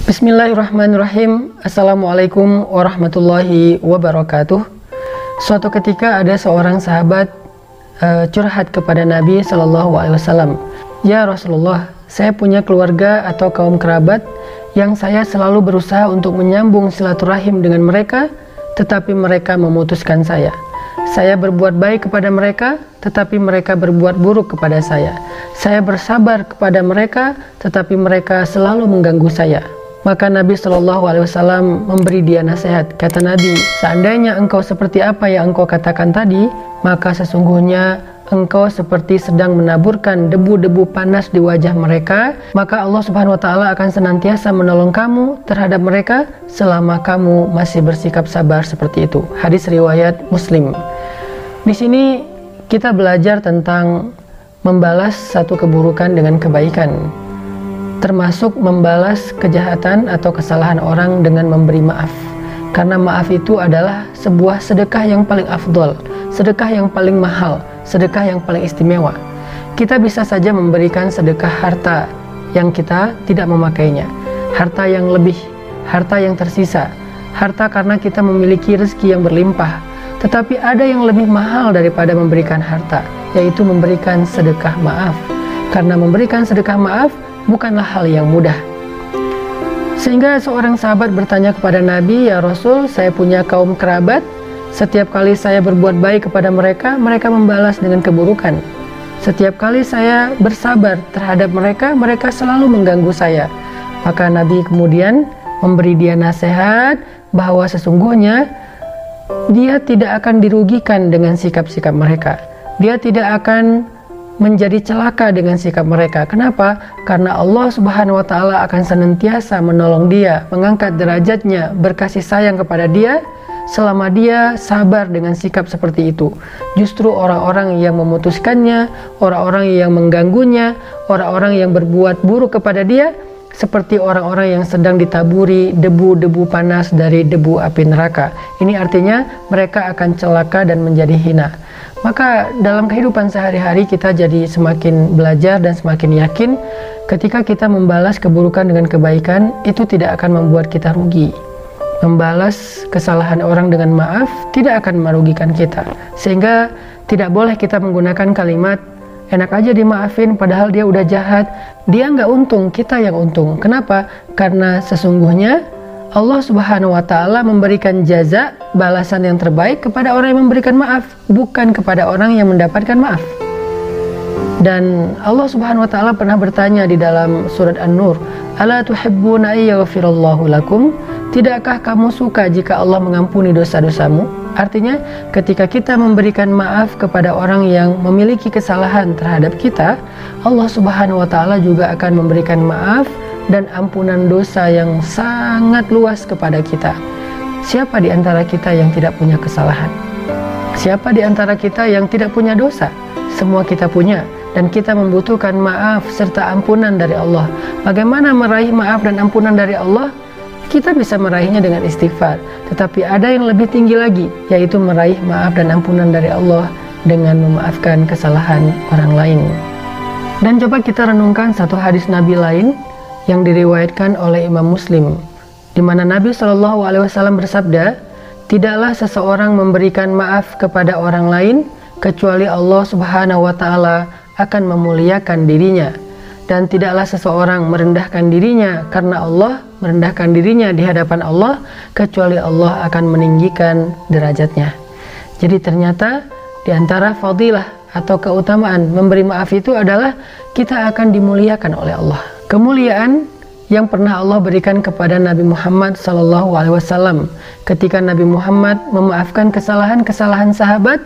Bismillahirrahmanirrahim. Assalamualaikum warahmatullahi wabarakatuh. Suatu ketika ada seorang sahabat curhat kepada Nabi SAW. Ya Rasulullah, saya punya keluarga atau kaum kerabat yang saya selalu berusaha untuk menyambung silaturahim dengan mereka, tetapi mereka memutuskan saya. Saya berbuat baik kepada mereka, tetapi mereka berbuat buruk kepada saya. Saya bersabar kepada mereka, tetapi mereka selalu mengganggu saya. Maka Nabi SAW memberi dia nasihat. Kata Nabi, seandainya engkau seperti apa yang engkau katakan tadi, maka sesungguhnya engkau seperti sedang menaburkan debu-debu panas di wajah mereka, maka Allah Subhanahu wa Ta'ala akan senantiasa menolong kamu terhadap mereka selama kamu masih bersikap sabar seperti itu. Hadis riwayat Muslim. Di sini kita belajar tentang membalas satu keburukan dengan kebaikan, termasuk membalas kejahatan atau kesalahan orang dengan memberi maaf. Karena maaf itu adalah sebuah sedekah yang paling afdol, sedekah yang paling mahal, sedekah yang paling istimewa. Kita bisa saja memberikan sedekah harta yang kita tidak memakainya, harta yang lebih, harta yang tersisa, harta karena kita memiliki rezeki yang berlimpah. Tetapi ada yang lebih mahal daripada memberikan harta, yaitu memberikan sedekah maaf. Karena memberikan sedekah maaf bukanlah hal yang mudah. Sehingga seorang sahabat bertanya kepada Nabi, ya Rasul, saya punya kaum kerabat, setiap kali saya berbuat baik kepada mereka, mereka membalas dengan keburukan. Setiap kali saya bersabar terhadap mereka, mereka selalu mengganggu saya. Maka Nabi kemudian memberi dia nasihat bahwa sesungguhnya dia tidak akan dirugikan dengan sikap-sikap mereka. Dia tidak akan menjadi celaka dengan sikap mereka. Kenapa? Karena Allah Subhanahu wa Ta'ala akan senantiasa menolong dia, mengangkat derajatnya, berkasih sayang kepada dia selama dia sabar dengan sikap seperti itu. Justru orang-orang yang memutuskannya, orang-orang yang mengganggunya, orang-orang yang berbuat buruk kepada dia, seperti orang-orang yang sedang ditaburi debu-debu panas dari debu api neraka. Ini artinya mereka akan celaka dan menjadi hina. Maka dalam kehidupan sehari-hari kita jadi semakin belajar dan semakin yakin ketika kita membalas keburukan dengan kebaikan, itu tidak akan membuat kita rugi. Membalas kesalahan orang dengan maaf tidak akan merugikan kita. Sehingga tidak boleh kita menggunakan kalimat enak aja dimaafin padahal dia udah jahat, dia nggak untung, kita yang untung. Kenapa? Karena sesungguhnya Allah Subhanahu wa Ta'ala memberikan jaza, balasan yang terbaik kepada orang yang memberikan maaf, bukan kepada orang yang mendapatkan maaf. Dan Allah Subhanahu wa Ta'ala pernah bertanya di dalam surat An-Nur, ala tuhibbuna ayyaghfirallahu lakum? Tidakkah kamu suka jika Allah mengampuni dosa-dosamu? Artinya ketika kita memberikan maaf kepada orang yang memiliki kesalahan terhadap kita, Allah Subhanahu wa Ta'ala juga akan memberikan maaf dan ampunan dosa yang sangat luas kepada kita. Siapa di antara kita yang tidak punya kesalahan? Siapa di antara kita yang tidak punya dosa? Semua kita punya, dan kita membutuhkan maaf serta ampunan dari Allah. Bagaimana meraih maaf dan ampunan dari Allah? Kita bisa meraihnya dengan istighfar, tetapi ada yang lebih tinggi lagi, yaitu meraih maaf dan ampunan dari Allah dengan memaafkan kesalahan orang lain. Dan coba kita renungkan satu hadis Nabi lain yang diriwayatkan oleh Imam Muslim, di mana Nabi SAW bersabda, tidaklah seseorang memberikan maaf kepada orang lain kecuali Allah Subhanahu wa Ta'ala akan memuliakan dirinya, dan tidaklah seseorang merendahkan dirinya karena Allah merendahkan dirinya di hadapan Allah kecuali Allah akan meninggikan derajatnya. Jadi ternyata di antara fadilah atau keutamaan memberi maaf itu adalah kita akan dimuliakan oleh Allah. Kemuliaan yang pernah Allah berikan kepada Nabi Muhammad SAW ketika Nabi Muhammad memaafkan kesalahan-kesalahan sahabat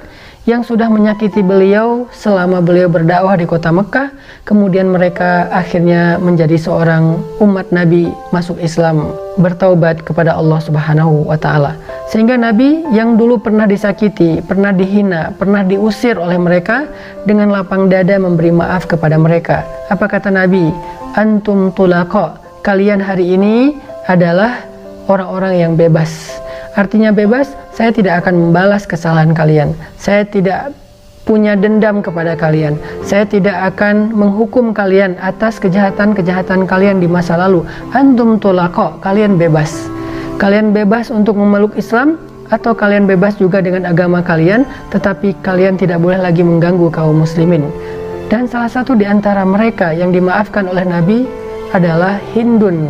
yang sudah menyakiti beliau selama beliau berdakwah di kota Mekah, kemudian mereka akhirnya menjadi seorang umat Nabi, masuk Islam, bertaubat kepada Allah Subhanahu wa Ta'ala. Sehingga Nabi yang dulu pernah disakiti, pernah dihina, pernah diusir oleh mereka, dengan lapang dada memberi maaf kepada mereka. Apa kata Nabi? Antum tulaqa, kalian hari ini adalah orang-orang yang bebas. Artinya bebas, saya tidak akan membalas kesalahan kalian. Saya tidak punya dendam kepada kalian. Saya tidak akan menghukum kalian atas kejahatan-kejahatan kalian di masa lalu. Antum tulaqa, kalian bebas. Kalian bebas untuk memeluk Islam, atau kalian bebas juga dengan agama kalian, tetapi kalian tidak boleh lagi mengganggu kaum muslimin. Dan salah satu di antara mereka yang dimaafkan oleh Nabi adalah Hindun,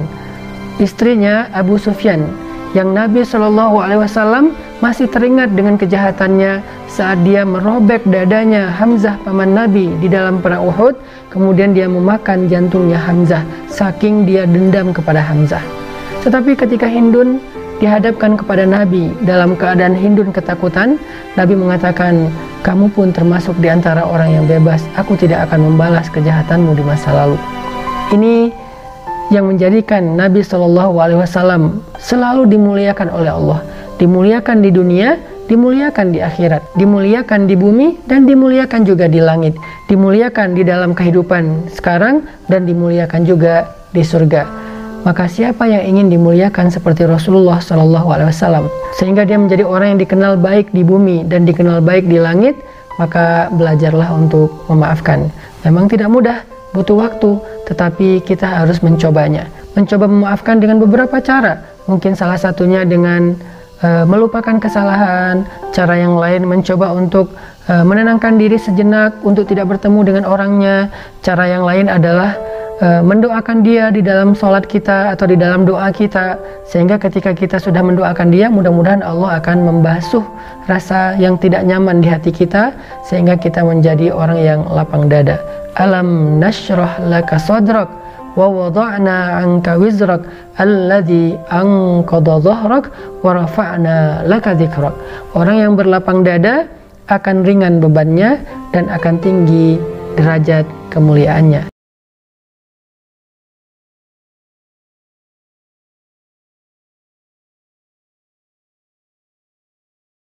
istrinya Abu Sufyan, yang Nabi SAW masih teringat dengan kejahatannya saat dia merobek dadanya Hamzah paman Nabi di dalam perang Uhud, kemudian dia memakan jantungnya Hamzah saking dia dendam kepada Hamzah. Tetapi ketika Hindun dihadapkan kepada Nabi dalam keadaan Hindun ketakutan, Nabi mengatakan, kamu pun termasuk di antara orang yang bebas, aku tidak akan membalas kejahatanmu di masa lalu. Ini yang menjadikan Nabi SAW selalu dimuliakan oleh Allah, dimuliakan di dunia, dimuliakan di akhirat, dimuliakan di bumi, dan dimuliakan juga di langit, dimuliakan di dalam kehidupan sekarang, dan dimuliakan juga di surga. Maka siapa yang ingin dimuliakan seperti Rasulullah SAW, sehingga dia menjadi orang yang dikenal baik di bumi dan dikenal baik di langit, maka belajarlah untuk memaafkan. Memang tidak mudah, butuh waktu, tetapi kita harus mencobanya. Mencoba memaafkan dengan beberapa cara. Mungkin salah satunya dengan melupakan kesalahan. Cara yang lain mencoba untuk menenangkan diri sejenak untuk tidak bertemu dengan orangnya. Cara yang lain adalah mendoakan dia di dalam sholat kita atau di dalam doa kita, sehingga ketika kita sudah mendoakan dia, mudah-mudahan Allah akan membasuh rasa yang tidak nyaman di hati kita, sehingga kita menjadi orang yang lapang dada. Alam nashrah laka sadrak wa wada'na anka wizrak alladhi anqadha dhahrak wa rafa'na laka dhikrak. Orang yang berlapang dada akan ringan bebannya dan akan tinggi derajat kemuliaannya.